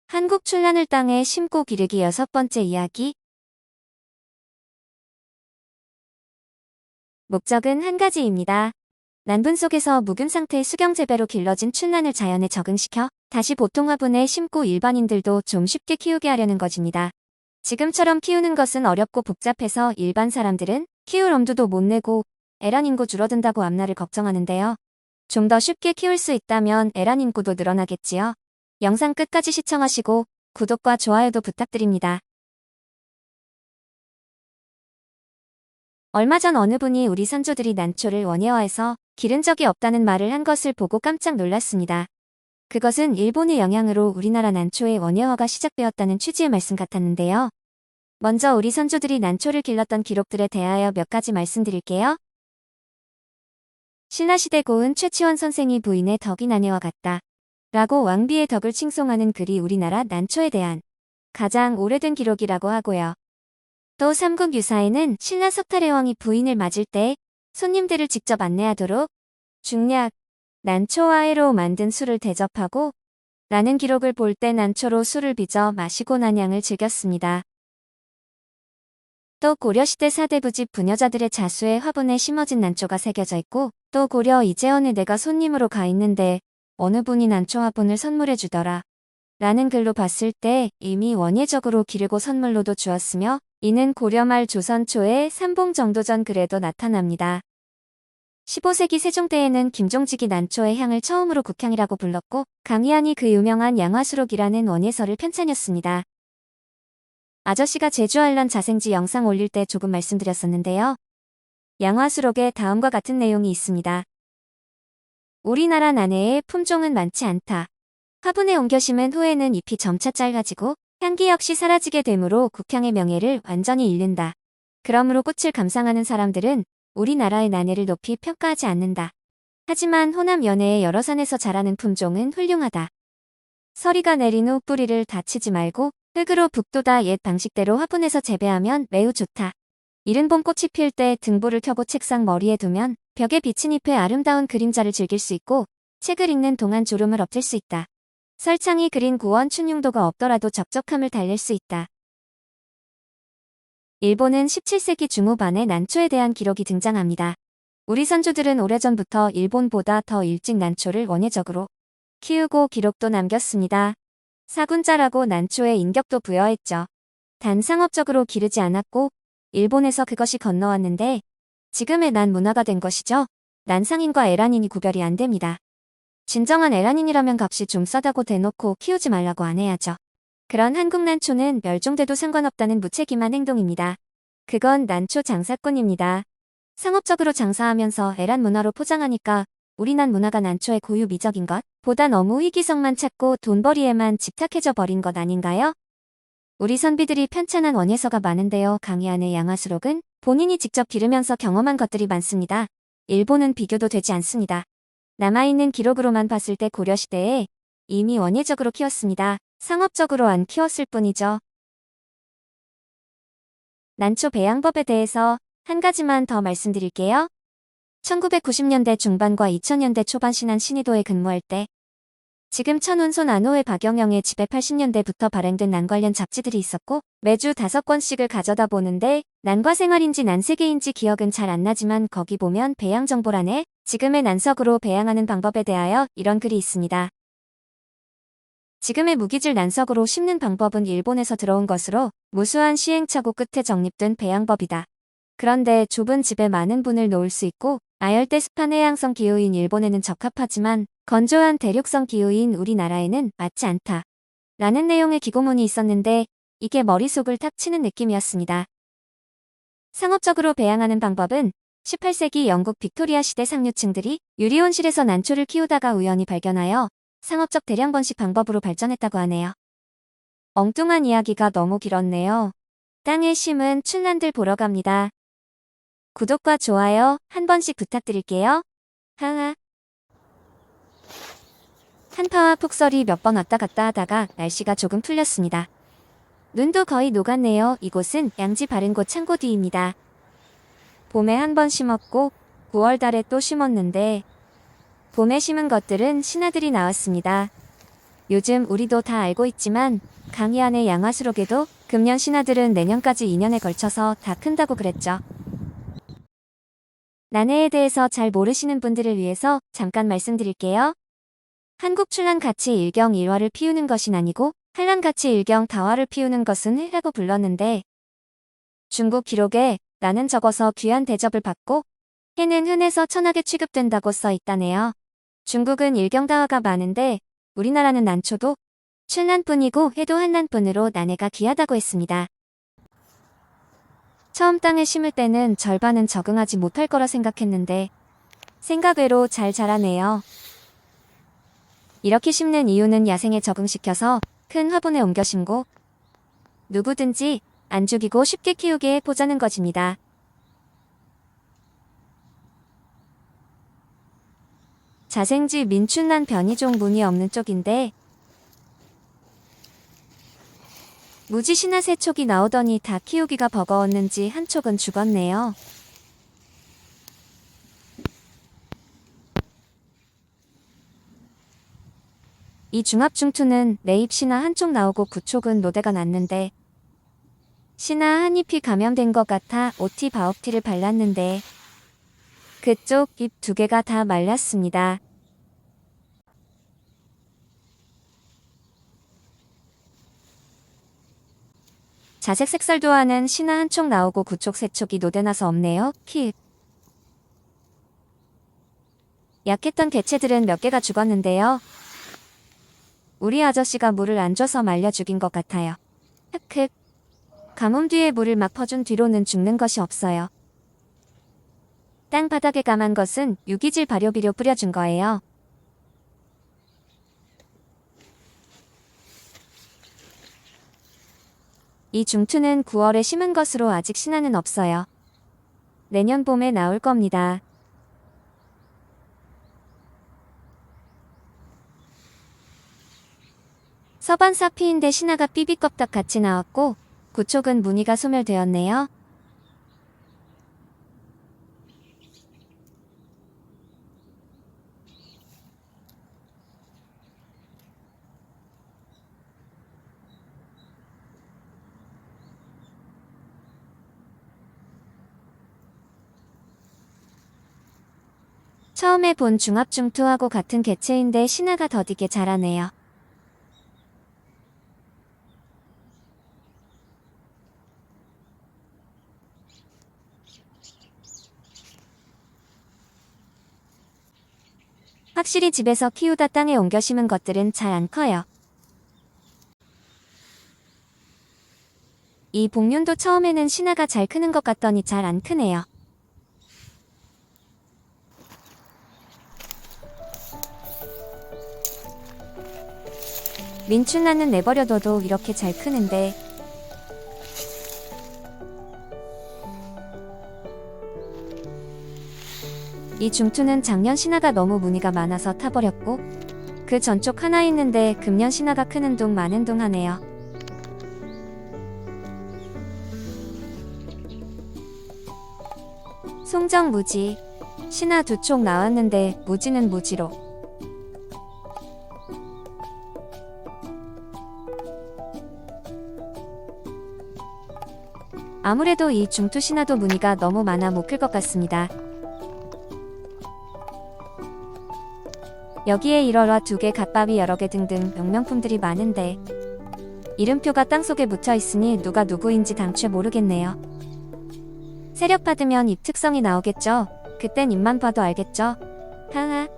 한국 춘란을 땅에 심고 기르기 6번째 이야기. 목적은 한 가지입니다. 난분 속에서 묵은 상태의 수경재배로 길러진 춘란을 자연에 적응시켜 다시 보통 화분에 심고 일반인들도 좀 쉽게 키우게 하려는 것입니다. 지금처럼 키우는 것은 어렵고 복잡해서 일반 사람들은 키울 엄두도 못 내고 애란 인구 줄어든다고 앞날을 걱정하는데요. 좀 더 쉽게 키울 수 있다면 애란 인구도 늘어나겠지요. 영상 끝까지 시청하시고 구독과 좋아요도 부탁드립니다. 얼마 전 어느 분이 우리 선조들이 난초를 원예화해서 기른 적이 없다는 말을 한 것을 보고 깜짝 놀랐습니다. 그것은 일본의 영향으로 우리나라 난초의 원예화가 시작되었다는 취지의 말씀 같았는데요. 먼저 우리 선조들이 난초를 길렀던 기록들에 대하여 몇 가지 말씀드릴게요. 신라시대 고은 최치원 선생이 부인의 덕이 난예와 같다 라고 왕비의 덕을 칭송하는 글이 우리나라 난초에 대한 가장 오래된 기록이라고 하고요. 또 삼국유사에는 신라 석탈해왕이 부인을 맞을 때 손님들을 직접 안내하도록 중약, 난초와해로 만든 술을 대접하고 라는 기록을 볼 때 난초로 술을 빚어 마시고 난양을 즐겼습니다. 또 고려시대 사대부집 부녀자들의 자수의 화분에 심어진 난초가 새겨져 있고 또 고려 이재원의 내가 손님으로 가 있는데 어느 분이 난초 화분을 선물해 주더라 라는 글로 봤을 때 이미 원예적으로 기르고 선물로도 주었으며 이는 고려 말 조선 초의 삼봉 정도 전 글에도 나타납니다. 15세기 세종 때에는 김종직이 난초의 향을 처음으로 국향이라고 불렀고 강희안이 그 유명한 양화수록이라는 원예서를 편찬했습니다. 아저씨가 제주알런 자생지 영상 올릴 때 조금 말씀드렸었는데요. 양화수록에 다음과 같은 내용이 있습니다. 우리나라 난해의 품종은 많지 않다. 화분에 옮겨 심은 후에는 잎이 점차 짧아지고 향기 역시 사라지게 되므로 국향의 명예를 완전히 잃는다. 그러므로 꽃을 감상하는 사람들은 우리나라의 난해를 높이 평가하지 않는다. 하지만 호남 연해의 여러 산에서 자라는 품종은 훌륭하다. 서리가 내린 후 뿌리를 다치지 말고 흙으로 북돋아 옛 방식대로 화분에서 재배하면 매우 좋다. 이른 봄 꽃이 필 때 등불을 켜고 책상 머리에 두면 벽에 비친 잎의 아름다운 그림자를 즐길 수 있고 책을 읽는 동안 졸음을 엎질 수 있다. 설창이 그린 구원 춘융도가 없더라도 적적함을 달랠 수 있다. 일본은 17세기 중후반에 난초에 대한 기록이 등장합니다. 우리 선조들은 오래전부터 일본보다 더 일찍 난초를 원예적으로 키우고 기록도 남겼습니다. 사군자라고 난초에 인격도 부여했죠. 단 상업적으로 기르지 않았고 일본에서 그것이 건너왔는데 지금의 난 문화가 된 것이죠. 난상인과 에란인이 구별이 안 됩니다. 진정한 에란인이라면 값이 좀 싸다고 대놓고 키우지 말라고 안 해야죠. 그런 한국 난초는 멸종돼도 상관없다는 무책임한 행동입니다. 그건 난초 장사꾼입니다. 상업적으로 장사하면서 에란 문화로 포장하니까 우리 난 문화가 난초의 고유 미적인 것 보다 너무 희귀성만 찾고 돈벌이에만 집착해져 버린 것 아닌가요? 우리 선비들이 편찬한 원예서가 많은데요. 강희안의 양화수록은 본인이 직접 기르면서 경험한 것들이 많습니다. 일본은 비교도 되지 않습니다. 남아있는 기록으로만 봤을 때 고려시대에 이미 원예적으로 키웠습니다. 상업적으로 안 키웠을 뿐이죠. 난초 배양법에 대해서 한 가지만 더 말씀드릴게요. 1990년대 중반과 2000년대 초반 신안 신의도에 근무할 때 지금 천운손 안호의 박영영의 집에 80년대부터 발행된 난 관련 잡지들이 있었고 매주 5권씩을 가져다 보는데 난과 생활인지 난세계인지 기억은 잘 안 나지만 거기 보면 배양 정보란에 지금의 난석으로 배양하는 방법에 대하여 이런 글이 있습니다. 지금의 무기질 난석으로 심는 방법은 일본에서 들어온 것으로 무수한 시행착오 끝에 정립된 배양법이다. 그런데 좁은 집에 많은 분을 놓을 수 있고 아열대 습한 해양성 기후인 일본에는 적합하지만 건조한 대륙성 기후인 우리나라에는 맞지 않다. 라는 내용의 기고문이 있었는데 이게 머릿속을 탁 치는 느낌이었습니다. 상업적으로 배양하는 방법은 18세기 영국 빅토리아 시대 상류층들이 유리온실에서 난초를 키우다가 우연히 발견하여 상업적 대량 번식 방법으로 발전했다고 하네요. 엉뚱한 이야기가 너무 길었네요. 땅에 심은 춘란들 보러 갑니다. 구독과 좋아요 한 번씩 부탁드릴게요. 하하. 한파와 폭설이 몇 번 왔다 갔다 하다가 날씨가 조금 풀렸습니다. 눈도 거의 녹았네요. 이곳은 양지 바른 곳 창고 뒤입니다. 봄에 한 번 심었고 9월 달에 또 심었는데 봄에 심은 것들은 신하들이 나왔습니다. 요즘 우리도 다 알고 있지만 강희안의 양화수록에도 금년 신하들은 내년까지 2년에 걸쳐서 다 큰다고 그랬죠. 난해에 대해서 잘 모르시는 분들을 위해서 잠깐 말씀드릴게요. 한국 출란같이 일경일화를 피우는 것이 아니고 한란같이 일경다화를 피우는 것은 해라고 불렀는데 중국 기록에 나는 적어서 귀한 대접을 받고 해는 흔해서 천하게 취급된다고 써 있다네요. 중국은 일경다화가 많은데 우리나라는 난초도 출란뿐이고 해도 한란뿐으로 난해가 귀하다고 했습니다. 처음 땅에 심을 때는 절반은 적응하지 못할 거라 생각했는데 생각외로 잘 자라네요. 이렇게 심는 이유는 야생에 적응시켜서 큰 화분에 옮겨 심고 누구든지 안 죽이고 쉽게 키우게 보자는 것입니다. 자생지 민춘란 변이종 무늬 없는 쪽인데 무지 신화 세 촉이 나오더니 다 키우기가 버거웠는지 한 촉은 죽었네요. 이 중합중투는 내잎 신화 한 촉 나오고 9촉은 노대가 났는데 신화 한 잎이 감염된 것 같아 오티 바오티를 발랐는데 그쪽 잎 2개가 다 말랐습니다. 자색 색살 도화는 신화 한 촉 나오고 9촉 3촉이 노대나서 없네요. 키. 약했던 개체들은 몇 개가 죽었는데요. 우리 아저씨가 물을 안 줘서 말려 죽인 것 같아요. 흑흑. 가뭄 뒤에 물을 막 퍼준 뒤로는 죽는 것이 없어요. 땅 바닥에 감한 것은 유기질 발효비료 뿌려준 거예요. 이 중투는 9월에 심은 것으로 아직 신화는 없어요. 내년 봄에 나올 겁니다. 서반사피인데 신화가 삐비껍덕 같이 나왔고 9촉은 무늬가 소멸되었네요. 처음에 본 중합중투하고 같은 개체인데 신화가 더디게 자라네요. 확실히 집에서 키우다 땅에 옮겨 심은 것들은 잘 안 커요. 이 복륜도 처음에는 신화가 잘 크는 것 같더니 잘 안 크네요. 민춘란은 내버려둬도 이렇게 잘 크는데 이 중투는 작년 신화가 너무 무늬가 많아서 타버렸고 그 전쪽 하나 있는데 금년 신화가 크는 둥 마는 둥 하네요. 송정 무지 신화 2촉 나왔는데 무지는 무지로 아무래도 이 중투 신화도 무늬가 너무 많아 못 클 것 같습니다. 여기에 1월화 2개, 갓밥이 여러 개 등등 명명품들이 많은데 이름표가 땅속에 묻혀 있으니 누가 누구인지 당최 모르겠네요. 세력 받으면 잎 특성이 나오겠죠. 그땐 잎만 봐도 알겠죠. 하하.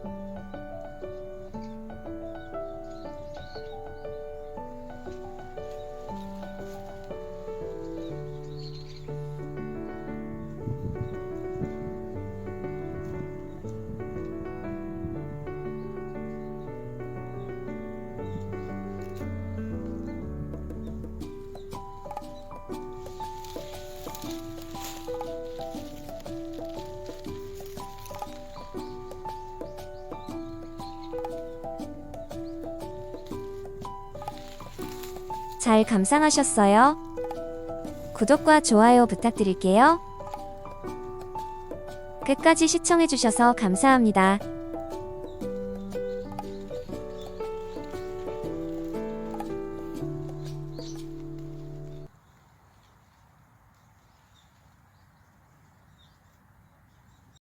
잘 감상하셨어요? 구독과 좋아요 부탁드릴게요. 끝까지 시청해주셔서 감사합니다.